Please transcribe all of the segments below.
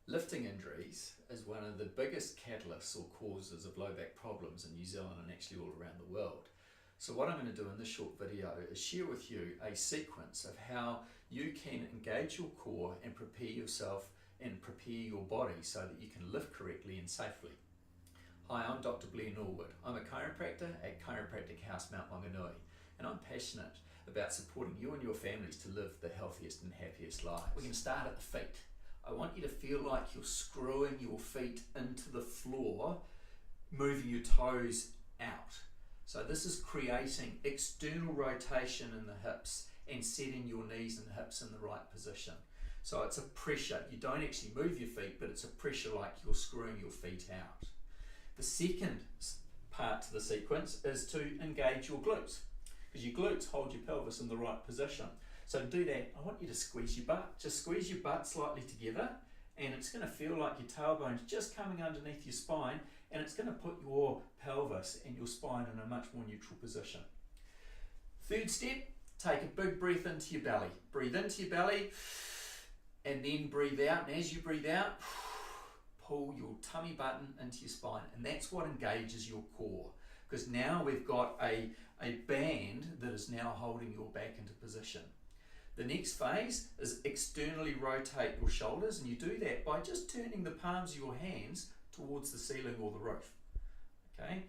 Lifting injuries is one of the biggest catalysts or causes of low back problems in New Zealand and actually all around the world. So what I'm going to do in this short video is share with you a sequence of how you can engage your core and prepare yourself and prepare your body so that you can lift correctly and safely. Hi, I'm Dr. Blair. I'm a chiropractor at Chiropractic House, Mount Maunganui, and I'm passionate about supporting you and your families to live the healthiest and happiest lives. We're going to start at the feet. I want you to feel like you're screwing your feet into the floor, moving your toes out. So this is creating external rotation in the hips and setting your knees and hips in the right position. So it's a pressure. You don't actually move your feet, but it's a pressure like you're screwing your feet out. The second part to the sequence is to engage your glutes, because your glutes hold your pelvis in the right position. So to do that, I want you to squeeze your butt. Just squeeze your butt slightly together, and it's going to feel like your tailbone's just coming underneath your spine, and it's going to put your pelvis and your spine in a much more neutral position. Third step, take a big breath into your belly. Breathe into your belly, and then breathe out. And as you breathe out, pull your tummy button into your spine, and that's what engages your core, because now we've got a band that is now holding your back into position. The next phase is externally rotate your shoulders, and you do that by just turning the palms of your hands towards the ceiling or the roof. Okay,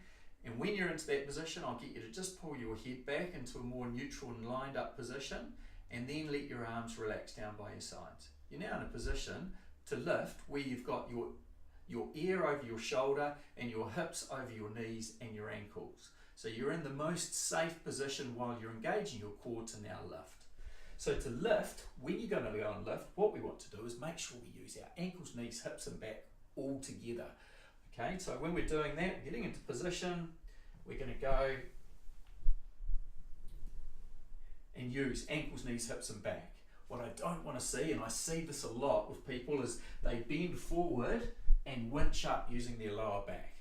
and when you're into that position, I'll get you to just pull your head back into a more neutral and lined up position, and then let your arms relax down by your sides. You're now in a position to lift where you've got your ear over your shoulder and your hips over your knees and your ankles. So you're in the most safe position while you're engaging your core to now lift. So to lift, when you're going to go and lift, what we want to do is make sure we use our ankles, knees, hips and back all together. Okay, so when we're doing that, getting into position, we're going to go and use ankles, knees, hips and back. What I don't want to see, and I see this a lot with people, is they bend forward and winch up using their lower back.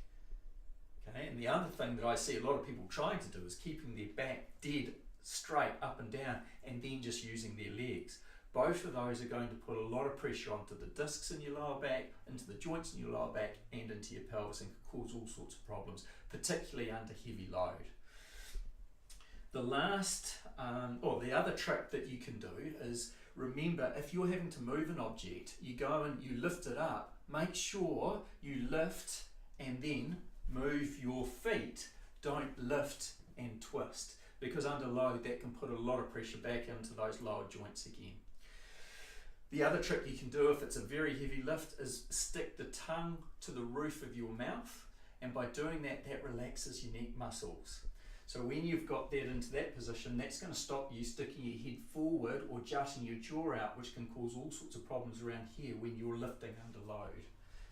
Okay, and the other thing that I see a lot of people trying to do is keeping their back dead straight up and down and then just using their legs. Both of those are going to put a lot of pressure onto the discs in your lower back, into the joints in your lower back and into your pelvis, and could cause all sorts of problems, particularly under heavy load. The last, or the other trick that you can do is, remember, if you're having to move an object, you go and you lift it up. Make sure you lift and then move your feet. Don't lift and twist, because under load that can put a lot of pressure back into those lower joints again. The other trick you can do if it's a very heavy lift is stick the tongue to the roof of your mouth, and by doing that, that relaxes your neck muscles. So when you've got that into that position, that's going to stop you sticking your head forward or jutting your jaw out, which can cause all sorts of problems around here when you're lifting under load.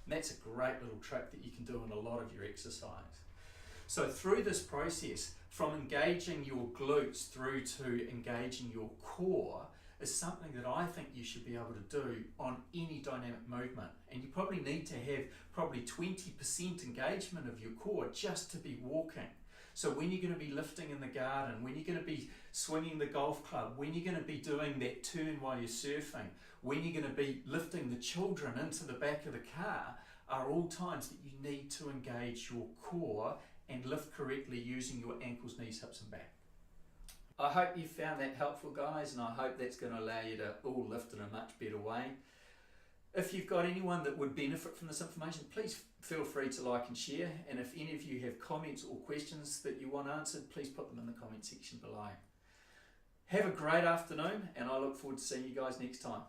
And that's a great little trick that you can do in a lot of your exercise. So through this process, from engaging your glutes through to engaging your core, is something that I think you should be able to do on any dynamic movement. And you probably need to have probably 20% engagement of your core just to be walking. So when you're going to be lifting in the garden, when you're going to be swinging the golf club, when you're going to be doing that turn while you're surfing, when you're going to be lifting the children into the back of the car, are all times that you need to engage your core and lift correctly using your ankles, knees, hips and back. I hope you found that helpful, guys, and I hope that's going to allow you to all lift in a much better way. If you've got anyone that would benefit from this information, please feel free to like and share. And if any of you have comments or questions that you want answered, please put them in the comment section below. Have a great afternoon, and I look forward to seeing you guys next time.